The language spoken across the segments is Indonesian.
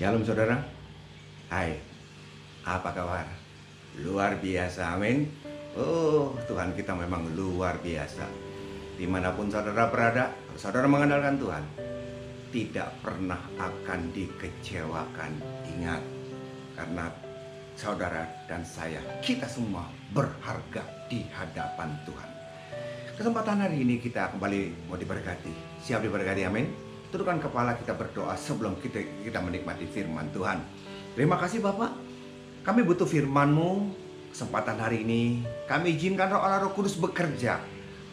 Shalom saudara. Hai, apa kabar? Luar biasa, amin. Oh, Tuhan kita memang luar biasa. Dimanapun saudara berada, saudara mengandalkan Tuhan, tidak pernah akan dikecewakan. Ingat, karena saudara dan saya, kita semua berharga di hadapan Tuhan. Kesempatan hari ini kita kembali mau diberkati. Siap diberkati, amin. Tundukkan kepala, kita berdoa sebelum kita menikmati firman Tuhan. Terima kasih Bapak, kami butuh firman-Mu. Kesempatan hari ini kami izinkan Roh Kudus bekerja,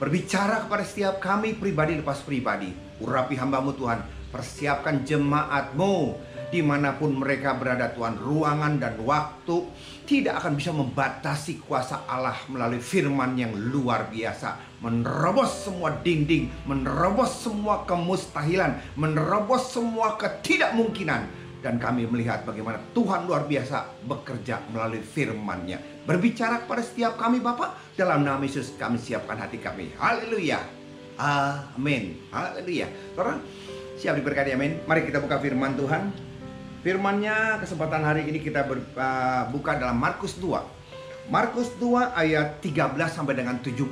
berbicara kepada setiap kami pribadi lepas pribadi. Urapi hamba-Mu Tuhan, persiapkan jemaat-Mu dimanapun mereka berada Tuhan. Ruangan dan waktu tidak akan bisa membatasi kuasa Allah melalui firman yang luar biasa, menerobos semua dinding, menerobos semua kemustahilan, menerobos semua ketidakmungkinan. Dan kami melihat bagaimana Tuhan luar biasa bekerja melalui firman-Nya. Berbicara kepada setiap kami Bapak, dalam nama Yesus kami siapkan hati kami. Haleluya, amin, haleluya. Saudara, siap diberkati, amin. Mari kita buka firman Tuhan. Firman-Nya kesempatan hari ini kita buka dalam Markus 2. Markus 2 ayat 13 sampai dengan 17.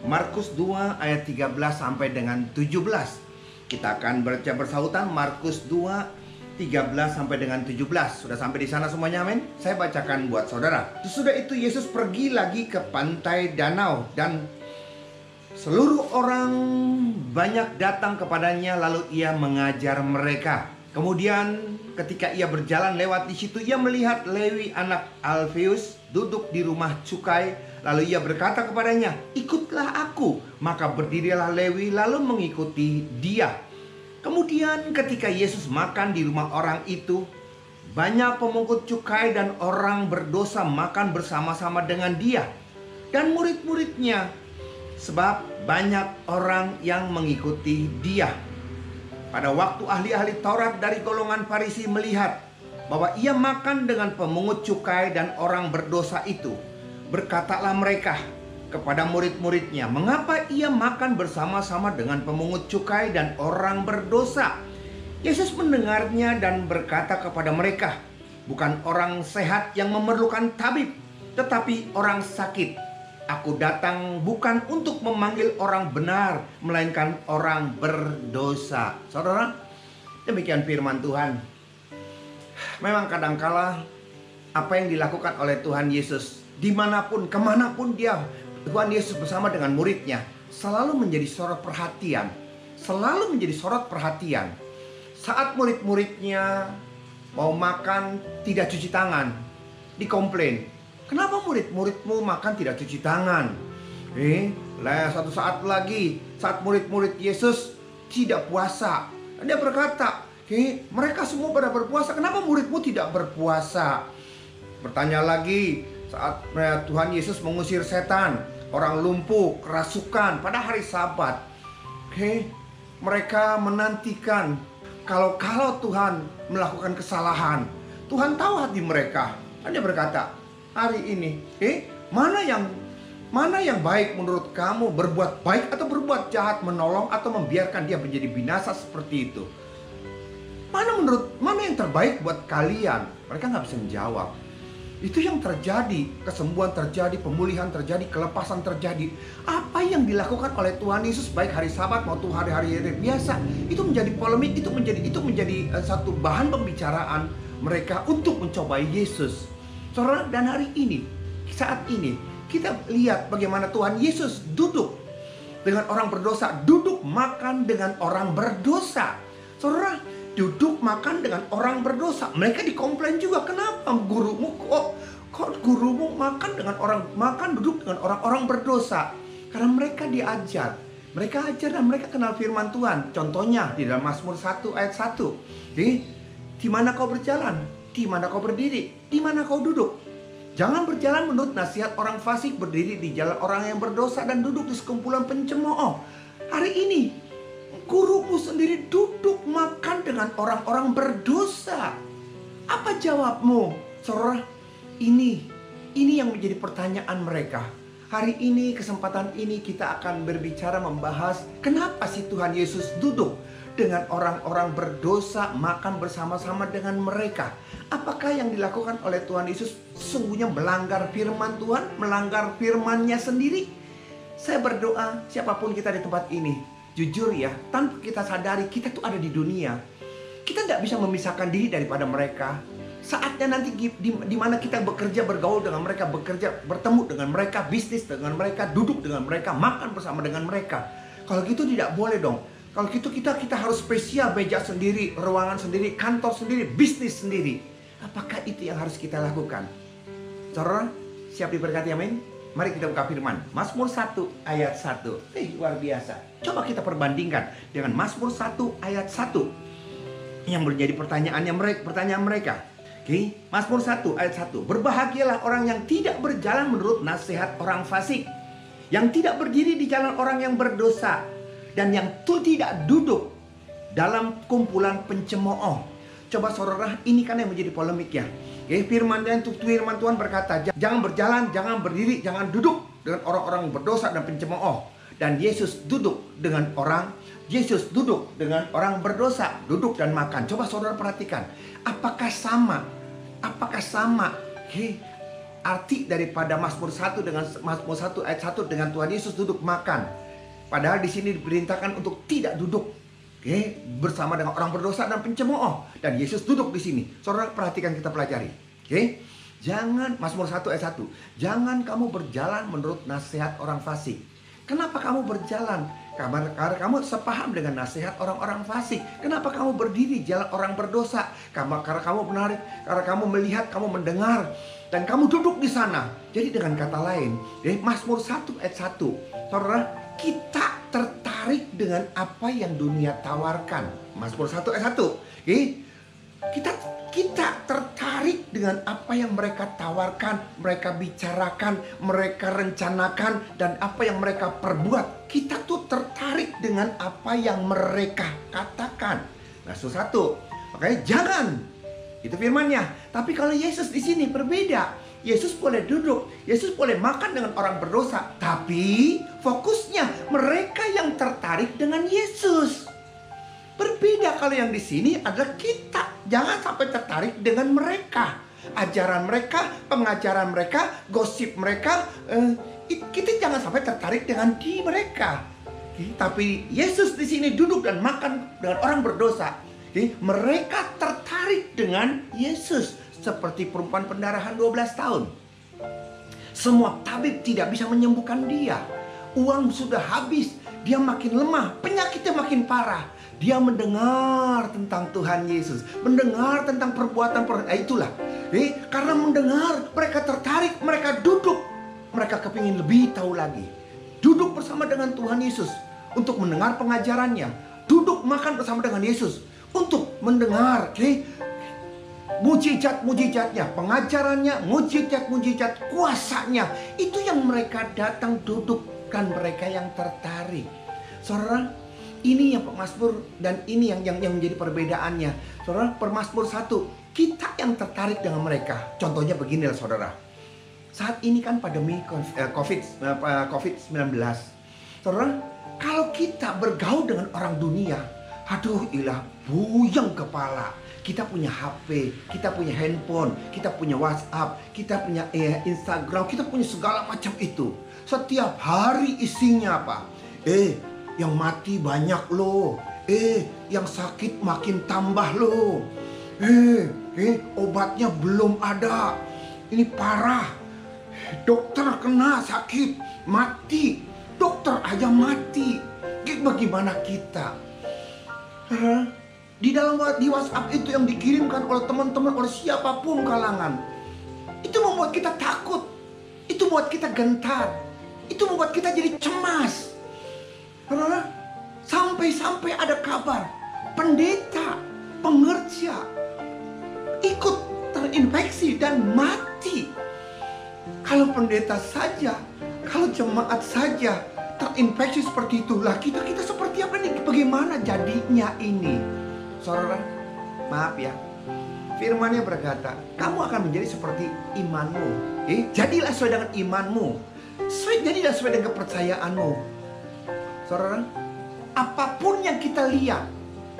Markus 2 ayat 13 sampai dengan 17. Kita akan baca bersautan Markus 2 13 sampai dengan 17. Sudah sampai di sana semuanya, amin. Saya bacakan buat saudara. Sesudah itu Yesus pergi lagi ke pantai danau, dan seluruh orang banyak datang kepadanya, lalu ia mengajar mereka. Kemudian ketika ia berjalan lewat di situ, ia melihat Lewi anak Alfeus duduk di rumah cukai. Lalu ia berkata kepadanya, "Ikutlah aku." Maka berdirilah Lewi lalu mengikuti dia. Kemudian ketika Yesus makan di rumah orang itu, banyak pemungut cukai dan orang berdosa makan bersama-sama dengan dia dan murid-muridnya, sebab banyak orang yang mengikuti dia. Pada waktu ahli-ahli Taurat dari golongan Farisi melihat bahwa ia makan dengan pemungut cukai dan orang berdosa itu, berkatalah mereka kepada murid-muridnya, "Mengapa ia makan bersama-sama dengan pemungut cukai dan orang berdosa?" Yesus mendengarnya dan berkata kepada mereka, "Bukan orang sehat yang memerlukan tabib, tetapi orang sakit. Aku datang bukan untuk memanggil orang benar, melainkan orang berdosa." Saudara, demikian firman Tuhan. Memang kadangkala apa yang dilakukan oleh Tuhan Yesus, dimanapun, kemanapun dia, Tuhan Yesus bersama dengan muridnya, selalu menjadi sorot perhatian. Selalu menjadi sorot perhatian. Saat murid-muridnya mau makan tidak cuci tangan, dikomplain, "Kenapa murid-muridmu makan tidak cuci tangan?" Satu saat lagi, saat murid-murid Yesus tidak puasa, dia berkata, "Mereka semua pada berpuasa, kenapa muridmu tidak berpuasa?" Bertanya lagi, saat Tuhan Yesus mengusir setan, orang lumpuh, kerasukan pada hari Sabat, mereka menantikan kalau Tuhan melakukan kesalahan. Tuhan tahu hati mereka. Dia berkata, "Hari ini, mana yang baik menurut kamu, berbuat baik atau berbuat jahat, menolong atau membiarkan dia menjadi binasa seperti itu? Mana yang terbaik buat kalian?" Mereka nggak bisa menjawab. Itu yang terjadi, kesembuhan terjadi, pemulihan terjadi, kelepasan terjadi. Apa yang dilakukan oleh Tuhan Yesus baik hari Sabat maupun hari-hari biasa, itu menjadi polemik, itu menjadi satu bahan pembicaraan mereka untuk mencobai Yesus. Saudara, dan hari ini, saat ini kita lihat bagaimana Tuhan Yesus duduk dengan orang berdosa, duduk makan dengan orang berdosa. Saudara, duduk makan dengan orang berdosa. Mereka dikomplain juga, "Kenapa gurumu kok gurumu makan duduk dengan orang-orang berdosa?" Karena mereka diajar. Mereka ajar dan mereka kenal firman Tuhan. Contohnya di dalam Mazmur 1 ayat 1. "Di mana kau berjalan? Di mana kau berdiri? Di mana kau duduk? Jangan berjalan menurut nasihat orang fasik, berdiri di jalan orang yang berdosa, dan duduk di sekumpulan pencemooh." Hari ini gurumu sendiri duduk makan dengan orang-orang berdosa. Apa jawabmu? Saudara, ini yang menjadi pertanyaan mereka. Hari ini, kesempatan ini kita akan berbicara membahas kenapa sih Tuhan Yesus duduk dengan orang-orang berdosa, makan bersama-sama dengan mereka. Apakah yang dilakukan oleh Tuhan Yesus sesungguhnya melanggar firman Tuhan, melanggar firman-Nya sendiri? Saya berdoa siapapun kita di tempat ini, jujur ya, tanpa kita sadari kita tuh ada di dunia. Kita tidak bisa memisahkan diri daripada mereka. Saatnya nanti di mana kita bekerja, bergaul dengan mereka, bekerja, bertemu dengan mereka, bisnis dengan mereka, duduk dengan mereka, makan bersama dengan mereka. Kalau gitu tidak boleh dong. Kalau gitu kita harus spesial, meja sendiri, ruangan sendiri, kantor sendiri, bisnis sendiri. Apakah itu yang harus kita lakukan? Saudara, siap diberkati, amin? Mari kita buka firman. Mazmur 1 ayat 1. Luar biasa. Coba kita perbandingkan dengan Mazmur 1 ayat 1 yang menjadi pertanyaan mereka. Oke, Mazmur 1 ayat 1. Berbahagialah orang yang tidak berjalan menurut nasihat orang fasik, yang tidak berdiri di jalan orang yang berdosa, dan yang tidak duduk dalam kumpulan pencemooh. Coba saudara, ini kan yang menjadi polemik ya. Firman Tuhan berkata, jangan berjalan, jangan berdiri, jangan duduk dengan orang-orang berdosa dan pencemooh. Dan Yesus duduk dengan orang berdosa, duduk dan makan. Coba saudara perhatikan, apakah sama? Arti daripada Mazmur 1 dengan Mazmur 1 ayat 1 dengan Tuhan Yesus duduk makan. Padahal di sini diperintahkan untuk tidak duduk bersama dengan orang berdosa dan pencemooh. Dan Yesus duduk di sini. Saudara perhatikan, kita pelajari. Jangan, Mazmur 1 ayat 1. Jangan kamu berjalan menurut nasihat orang fasik. Kenapa kamu berjalan? Karena kamu sepaham dengan nasihat orang-orang fasik. Kenapa kamu berdiri jalan orang berdosa? Karena kamu menarik, karena kamu melihat, kamu mendengar, dan kamu duduk di sana. Jadi dengan kata lain, Mazmur 1 ayat 1. Saudara, kita tertarik dengan apa yang dunia tawarkan. Mazmur 1 ayat 1. Kita tertarik dengan apa yang mereka tawarkan, mereka bicarakan, mereka rencanakan, dan apa yang mereka perbuat. Kita tuh tertarik dengan apa yang mereka katakan. Mazmur 1. Makanya jangan. Itu firman-Nya. Tapi kalau Yesus di sini berbeda. Yesus boleh duduk, Yesus boleh makan dengan orang berdosa, tapi fokusnya mereka yang tertarik dengan Yesus. Berbeda kalau yang di sini adalah kita jangan sampai tertarik dengan mereka. Ajaran mereka, pengajaran mereka, gosip mereka, kita jangan sampai tertarik dengan mereka. Tapi Yesus di sini duduk dan makan dengan orang berdosa. Mereka tertarik dengan Yesus. Seperti perempuan pendarahan 12 tahun. Semua tabib tidak bisa menyembuhkan dia. Uang sudah habis, dia makin lemah, penyakitnya makin parah. Dia mendengar tentang Tuhan Yesus, mendengar tentang perbuatan itulah. Karena mendengar, mereka tertarik, mereka duduk, mereka kepingin lebih tahu lagi. Duduk bersama dengan Tuhan Yesus untuk mendengar pengajarannya, duduk makan bersama dengan Yesus untuk mendengar mujizat-mujizatnya, pengajarannya, mujizat-mujizat kuasanya. Itu yang mereka datang dudukkan, mereka yang tertarik. Saudara, ini yang Mazmur dan ini yang menjadi perbedaannya. Saudara, Mazmur 1, kita yang tertarik dengan mereka. Contohnya beginilah saudara. Saat ini kan pandemi COVID-19. Saudara, kalau kita bergaul dengan orang dunia, buyang kepala. Kita punya HP, kita punya handphone, kita punya WhatsApp, kita punya Instagram, kita punya segala macam itu. Setiap hari isinya apa? Yang mati banyak loh. Yang sakit makin tambah loh. Obatnya belum ada. Ini parah. Dokter kena sakit, mati. Dokter aja mati. Bagaimana kita? Di WhatsApp itu yang dikirimkan oleh teman-teman, oleh siapapun kalangan, itu membuat kita takut, itu membuat kita gentar, itu membuat kita jadi cemas. Karena sampai ada kabar pendeta, pengerja ikut terinfeksi dan mati. Kalau pendeta saja, kalau jemaat saja terinfeksi seperti itulah, kita seperti apa nih? Bagaimana jadinya ini? Saudara, maaf ya, firman-Nya berkata, kamu akan menjadi seperti imanmu. Jadilah sesuai dengan imanmu. Jadilah sesuai dengan kepercayaanmu. Saudara, apapun yang kita lihat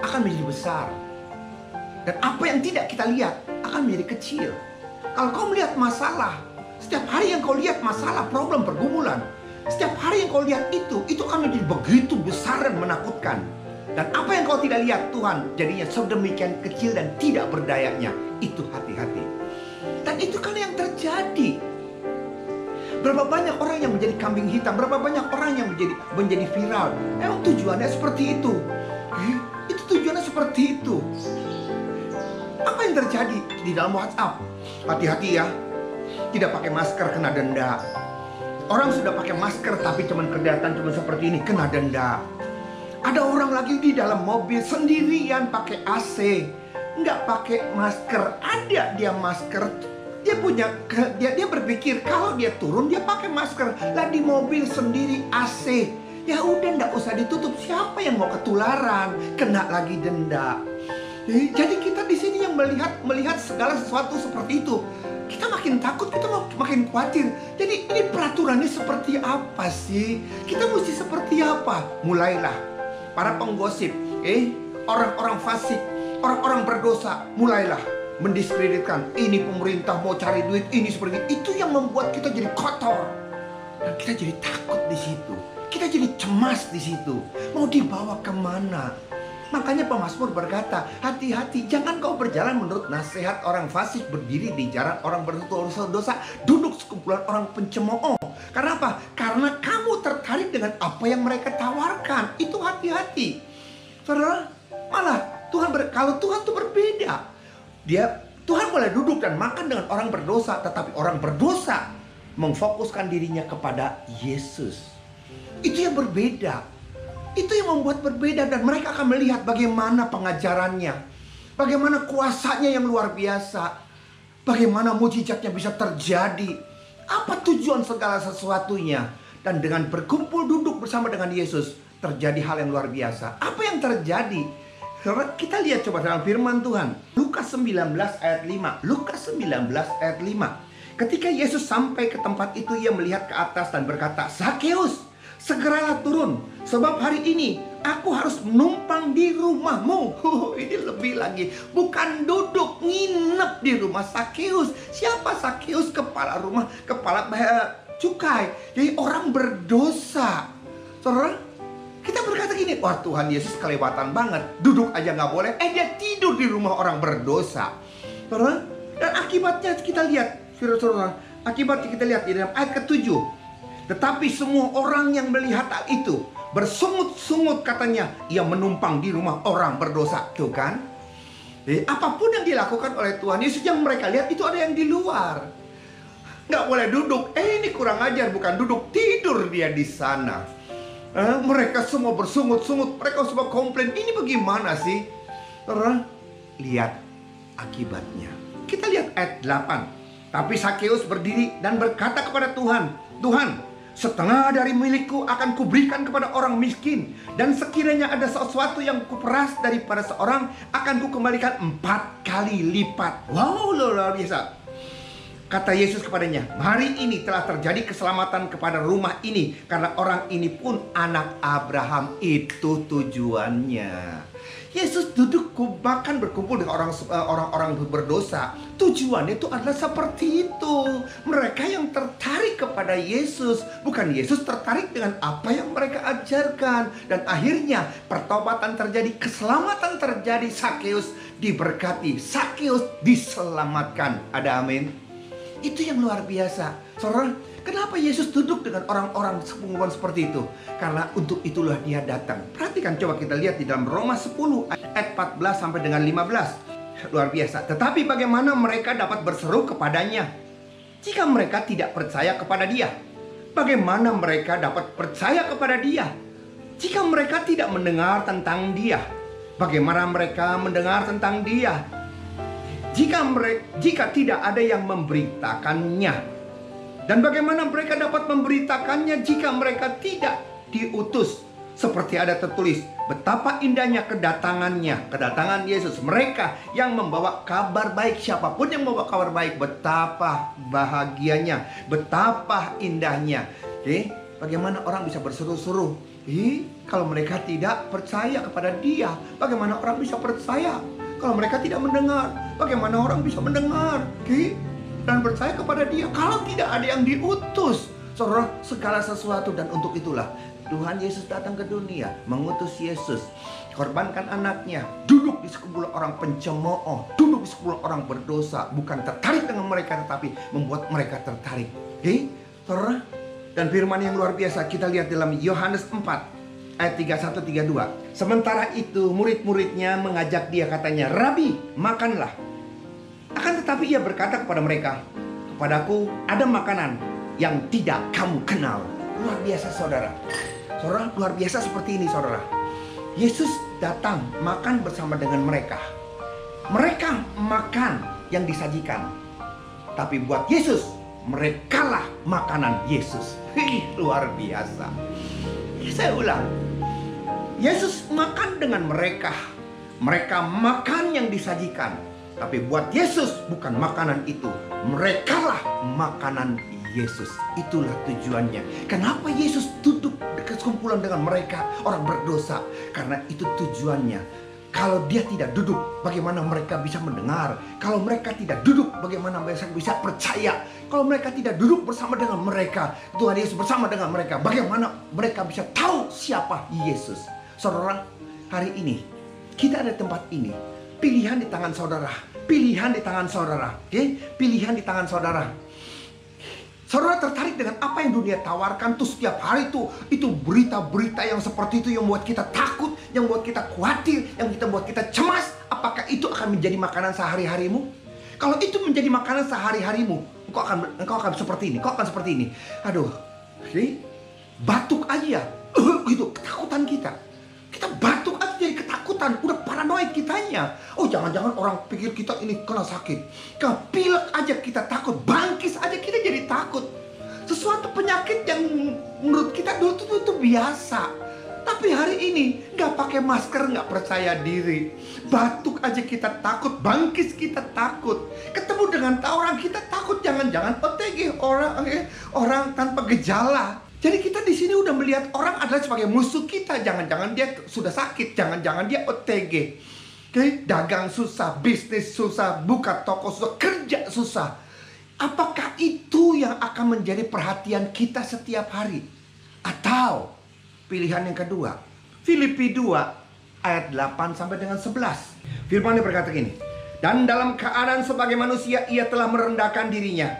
akan menjadi besar. Dan apa yang tidak kita lihat akan menjadi kecil. Kalau kau melihat masalah, setiap hari yang kau lihat masalah, problem, pergumulan, setiap hari yang kau lihat itu akan menjadi begitu besar dan menakutkan. Dan apa yang kau tidak lihat, Tuhan jadinya sedemikian kecil dan tidak berdayanya. Itu hati-hati. Dan itu kan yang terjadi. Berapa banyak orang yang menjadi kambing hitam, berapa banyak orang yang menjadi viral. Emang tujuannya seperti itu. Itu tujuannya seperti itu. Apa yang terjadi di dalam WhatsApp? Hati-hati ya, tidak pakai masker kena denda. Orang sudah pakai masker tapi cuman kelihatan cuma seperti ini, kena denda. Ada orang lagi di dalam mobil sendirian pakai AC, nggak pakai masker. Ada dia masker, dia berpikir kalau dia turun dia pakai masker. Lah di mobil sendiri AC, ya udah nggak usah ditutup. Siapa yang mau ketularan, kena lagi denda. Jadi kita di sini yang melihat segala sesuatu seperti itu, kita makin takut, kita makin khawatir. Jadi ini peraturannya seperti apa sih? Kita mesti seperti apa? Mulailah para penggosip, orang-orang fasik, orang-orang berdosa, mulailah mendiskreditkan. Ini pemerintah mau cari duit, ini seperti itu yang membuat kita jadi kotor. Dan kita jadi takut di situ. Kita jadi cemas di situ. Mau dibawa kemana? Makanya pemazmur berkata, hati-hati, jangan kau berjalan menurut nasihat orang fasik, berdiri di jalan orang berdosa, duduk sekumpulan orang pencemooh. Karena apa? Karena kamu tertarik dengan apa yang mereka tawarkan. Itu hati-hati. Saudara, malah kalau Tuhan itu berbeda. Tuhan boleh duduk dan makan dengan orang berdosa, tetapi orang berdosa memfokuskan dirinya kepada Yesus. Itu yang berbeda. Itu yang membuat berbeda, dan mereka akan melihat bagaimana pengajarannya, bagaimana kuasanya yang luar biasa, bagaimana mujizatnya bisa terjadi, apa tujuan segala sesuatunya. Dan dengan berkumpul duduk bersama dengan Yesus, terjadi hal yang luar biasa. Apa yang terjadi? Kita lihat coba dalam firman Tuhan, Lukas 19 ayat 5. Lukas 19 ayat 5. Ketika Yesus sampai ke tempat itu, ia melihat ke atas dan berkata, Zakeus, segeralah turun, sebab hari ini aku harus menumpang di rumahmu. Ini lebih lagi, bukan duduk, nginep di rumah Zakeus. Siapa Zakeus? Kepala rumah, kepala cukai. Jadi orang berdosa. Saudara, kita berkata gini, wah Tuhan Yesus kelewatan banget, duduk aja nggak boleh. Dia tidur di rumah orang berdosa. Saudara, dan akibatnya kita lihat, saudara, akibatnya kita lihat di dalam ayat ke-7. Tetapi semua orang yang melihat hal itu bersungut-sungut, katanya, ia menumpang di rumah orang berdosa. Tuh kan? Jadi, apapun yang dilakukan oleh Tuhan Yesus, yang mereka lihat itu ada yang di luar. Nggak boleh duduk. Ini kurang ajar, bukan duduk, tidur dia di sana. Mereka semua bersungut-sungut, mereka semua komplain. Ini bagaimana sih? Lihat akibatnya. Kita lihat ayat 8. Tapi Zakeus berdiri dan berkata kepada Tuhan, Tuhan, setengah dari milikku akan kuberikan kepada orang miskin, dan sekiranya ada sesuatu yang kuperas daripada seorang, akan kukembalikan 4 kali lipat. Wow, luar biasa. Kata Yesus kepadanya, hari ini telah terjadi keselamatan kepada rumah ini, karena orang ini pun anak Abraham. Itu tujuannya. Yesus duduk bahkan berkumpul dengan orang-orang berdosa. Tujuannya itu adalah seperti itu. Mereka yang tertarik kepada Yesus, bukan Yesus tertarik dengan apa yang mereka ajarkan. Dan akhirnya pertobatan terjadi, keselamatan terjadi. Zakeus diberkati, Zakeus diselamatkan. Ada amin? Itu yang luar biasa. Saudara, kenapa Yesus duduk dengan orang-orang sepengumuman seperti itu? Karena untuk itulah dia datang. Perhatikan, coba kita lihat di dalam Roma 10 ayat 14 sampai dengan 15. Luar biasa. Tetapi bagaimana mereka dapat berseru kepadanya jika mereka tidak percaya kepada dia? Bagaimana mereka dapat percaya kepada dia jika mereka tidak mendengar tentang dia? Bagaimana mereka mendengar tentang dia jika tidak ada yang memberitakannya? Dan bagaimana mereka dapat memberitakannya jika mereka tidak diutus? Seperti ada tertulis, betapa indahnya kedatangan Yesus. Mereka yang membawa kabar baik, siapapun yang membawa kabar baik, betapa bahagianya, betapa indahnya. Oke, bagaimana orang bisa berseru-seru? Kalau mereka tidak percaya kepada Dia, bagaimana orang bisa percaya? Kalau mereka tidak mendengar, bagaimana orang bisa mendengar? Oke, dan percaya kepada Dia kalau tidak ada yang diutus. Saudara, segala sesuatu, dan untuk itulah Tuhan Yesus datang ke dunia, mengutus Yesus, korbankan anaknya, duduk di sekumpulan orang pencemooh, duduk di sekumpulan orang berdosa, bukan tertarik dengan mereka, tetapi membuat mereka tertarik. Oke, saudara, dan firman yang luar biasa kita lihat dalam Yohanes 4 ayat 31-32. Sementara itu murid-muridnya mengajak dia, katanya, Rabi, makanlah. Akan tetapi ia berkata kepada mereka, kepadaku ada makanan yang tidak kamu kenal. Luar biasa, saudara. Saudara, luar biasa seperti ini, saudara. Yesus datang makan bersama dengan mereka. Mereka makan yang disajikan, tapi buat Yesus, merekalah makanan Yesus. Luar biasa. Saya ulang, Yesus makan dengan mereka. Mereka makan yang disajikan, tapi buat Yesus bukan makanan itu, merekalah makanan Yesus. Itulah tujuannya. Kenapa Yesus duduk bersekumpulan dengan mereka, orang berdosa? Karena itu tujuannya. Kalau Dia tidak duduk, bagaimana mereka bisa mendengar? Kalau mereka tidak duduk, bagaimana mereka bisa percaya? Kalau mereka tidak duduk bersama dengan mereka, Tuhan Yesus bersama dengan mereka, bagaimana mereka bisa tahu siapa Yesus? Saudara, hari ini kita ada tempat ini. Pilihan di tangan saudara. Pilihan di tangan saudara. Oke? Pilihan di tangan saudara. Saudara tertarik dengan apa yang dunia tawarkan tuh setiap hari tuh? Itu berita-berita yang seperti itu yang membuat kita takut, yang membuat kita khawatir, yang membuat kita cemas. Apakah itu akan menjadi makanan sehari-harimu? Kalau itu menjadi makanan sehari-harimu, engkau akan seperti ini, engkau akan seperti ini. Aduh, batuk aja, gitu, ketakutan kita. Kita batuk aja jadi ketakutan, udah paranoid kitanya. Oh, jangan-jangan orang pikir kita ini kena sakit. Pilek aja kita takut, bangkis aja kita jadi takut. Sesuatu penyakit yang menurut kita dulu itu biasa. Tapi hari ini nggak pakai masker, nggak percaya diri. Batuk aja kita takut, bangkis kita takut. Ketemu dengan orang kita takut, jangan-jangan OTG, orang tanpa gejala. Jadi kita di sini udah melihat orang adalah sebagai musuh kita. Jangan-jangan dia sudah sakit, jangan-jangan dia OTG. Oke, dagang susah, bisnis susah, buka toko susah, kerja susah. Apakah itu yang akan menjadi perhatian kita setiap hari? Atau pilihan yang kedua, Filipi 2 ayat 8 sampai dengan 11. Firman-Nya berkata gini, dan dalam keadaan sebagai manusia ia telah merendahkan dirinya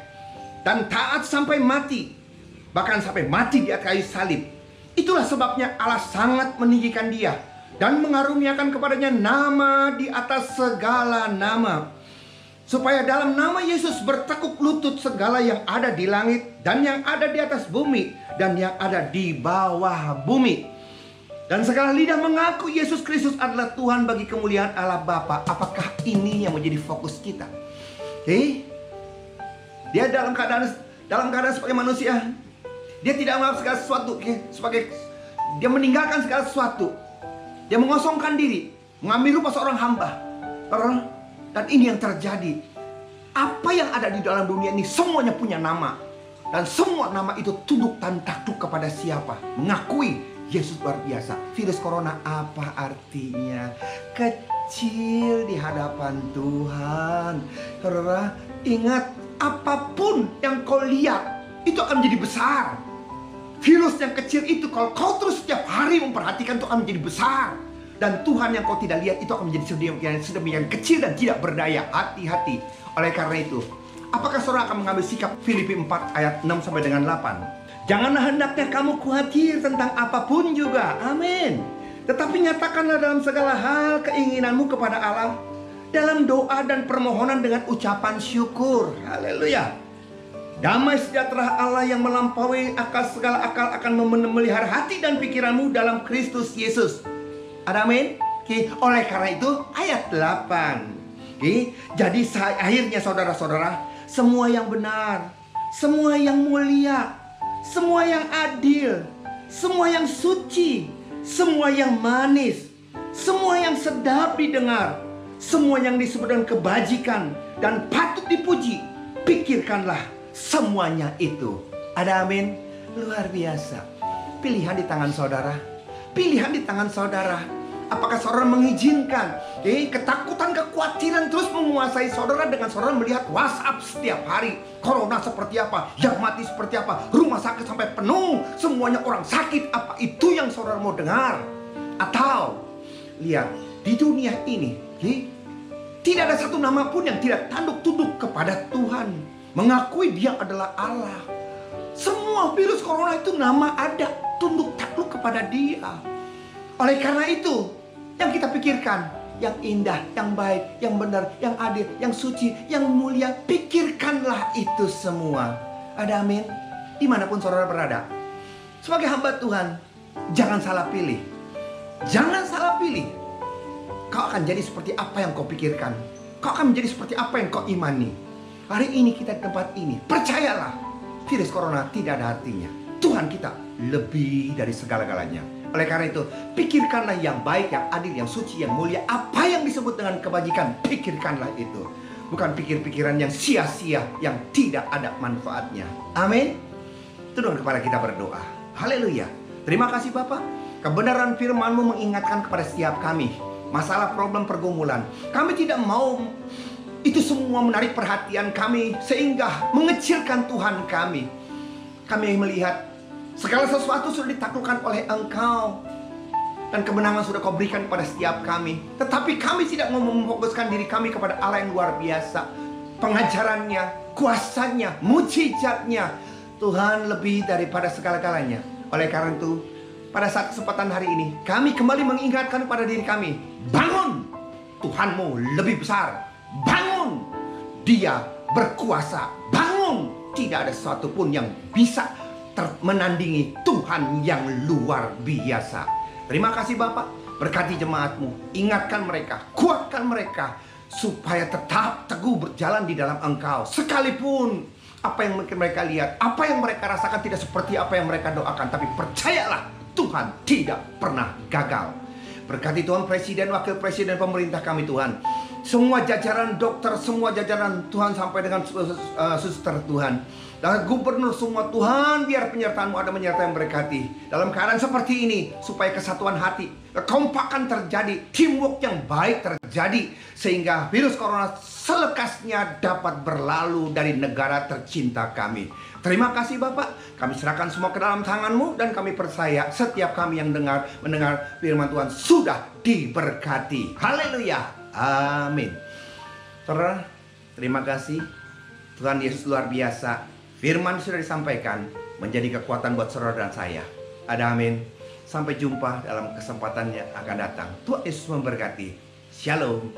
dan taat sampai mati, bahkan sampai mati di atas kayu salib. Itulah sebabnya Allah sangat meninggikan dia dan mengaruniakan kepadanya nama di atas segala nama, supaya dalam nama Yesus bertekuk lutut segala yang ada di langit dan yang ada di atas bumi dan yang ada di bawah bumi, dan segala lidah mengaku Yesus Kristus adalah Tuhan bagi kemuliaan Allah Bapa. Apakah ini yang menjadi fokus kita? Dia dalam keadaan sebagai manusia, dia tidak melakukan segala sesuatu, dia meninggalkan segala sesuatu. Dia mengosongkan diri, mengambil rupa seorang hamba. Dan ini yang terjadi. Apa yang ada di dalam dunia ini semuanya punya nama. Dan semua nama itu tunduk dan takluk kepada siapa? Mengakui Yesus luar biasa. Virus corona apa artinya? Kecil di hadapan Tuhan. Saudara, ingat, apapun yang kau lihat itu akan menjadi besar. Virus yang kecil itu kalau kau terus setiap hari memperhatikan itu akan menjadi besar. Dan Tuhan yang kau tidak lihat itu akan menjadi sedemikian kecil dan tidak berdaya. Hati-hati. Oleh karena itu, apakah saudara akan mengambil sikap Filipi 4 ayat 6 sampai dengan 8? Janganlah hendaknya kamu khawatir tentang apapun juga. Amin. Tetapi nyatakanlah dalam segala hal keinginanmu kepada Allah dalam doa dan permohonan dengan ucapan syukur. Haleluya. Damai sejahtera Allah yang melampaui segala akal akan memelihara hati dan pikiranmu dalam Kristus Yesus. Ada amin? Oleh karena itu ayat 8. Jadi akhirnya saudara-saudara, semua yang benar, semua yang mulia, semua yang adil, semua yang suci, semua yang manis, semua yang sedap didengar, semua yang disebut dengan kebajikan dan patut dipuji, pikirkanlah semuanya itu. Ada amin? Luar biasa. Pilihan di tangan saudara. Pilihan di tangan saudara. Apakah saudara mengizinkan ketakutan, kekhawatiran terus menguasai saudara dengan saudara melihat WhatsApp setiap hari? Corona seperti apa? Yang mati seperti apa? Rumah sakit sampai penuh, semuanya orang sakit. Apa itu yang saudara mau dengar? Atau lihat, di dunia ini tidak ada satu nama pun yang tidak tunduk kepada Tuhan, mengakui Dia adalah Allah. Semua virus corona itu nama ada, tunduk takluk kepada Dia. Oleh karena itu, yang kita pikirkan, yang indah, yang baik, yang benar, yang adil, yang suci, yang mulia, pikirkanlah itu semua. Ada amin? Dimanapun saudara berada, sebagai hamba Tuhan, jangan salah pilih. Jangan salah pilih. Kau akan jadi seperti apa yang kau pikirkan. Kau akan menjadi seperti apa yang kau imani. Hari ini kita di tempat ini, percayalah, virus corona tidak ada artinya. Tuhan kita lebih dari segala-galanya. Oleh karena itu, pikirkanlah yang baik, yang adil, yang suci, yang mulia. Apa yang disebut dengan kebajikan, pikirkanlah itu. Bukan pikir-pikiran yang sia-sia, yang tidak ada manfaatnya. Amin. Tundukkan kepala kita berdoa. Haleluya. Terima kasih Bapa. Kebenaran firman-Mu mengingatkan kepada setiap kami. Masalah, problem, pergumulan. Kami tidak mau itu semua menarik perhatian kami sehingga mengecilkan Tuhan kami. Kami melihat segala sesuatu sudah ditaklukkan oleh Engkau, dan kemenangan sudah Kau berikan kepada setiap kami. Tetapi kami tidak mau memfokuskan diri kami kepada Allah yang luar biasa. Pengajarannya, kuasanya, mujizatnya, Tuhan lebih daripada segala-galanya. Oleh karena itu, pada saat kesempatan hari ini, kami kembali mengingatkan kepada diri kami, bangun, Tuhanmu lebih besar. Bangun, Dia berkuasa. Bangun, tidak ada sesuatu pun yang bisa menandingi Tuhan yang luar biasa. Terima kasih Bapak. Berkati jemaat-Mu. Ingatkan mereka, kuatkan mereka, supaya tetap teguh berjalan di dalam Engkau. Sekalipun apa yang mungkin mereka lihat, apa yang mereka rasakan tidak seperti apa yang mereka doakan, tapi percayalah, Tuhan tidak pernah gagal. Berkati Tuhan Presiden, Wakil Presiden, pemerintah kami Tuhan. Semua jajaran dokter, semua jajaran Tuhan, sampai dengan suster Tuhan, dan gubernur semua Tuhan, biar penyertaan-Mu ada menyertai yang berkati. Dalam keadaan seperti ini, supaya kesatuan hati, kekompakan terjadi, teamwork yang baik terjadi, sehingga virus corona selekasnya dapat berlalu dari negara tercinta kami. Terima kasih Bapak. Kami serahkan semua ke dalam tangan-Mu, dan kami percaya setiap kami yang mendengar firman Tuhan sudah diberkati. Haleluya. Amin. Saudara, terima kasih. Tuhan Yesus luar biasa. Firman sudah disampaikan, menjadi kekuatan buat saudara dan saya. Ada amin. Sampai jumpa dalam kesempatan yang akan datang. Tuhan Yesus memberkati. Shalom.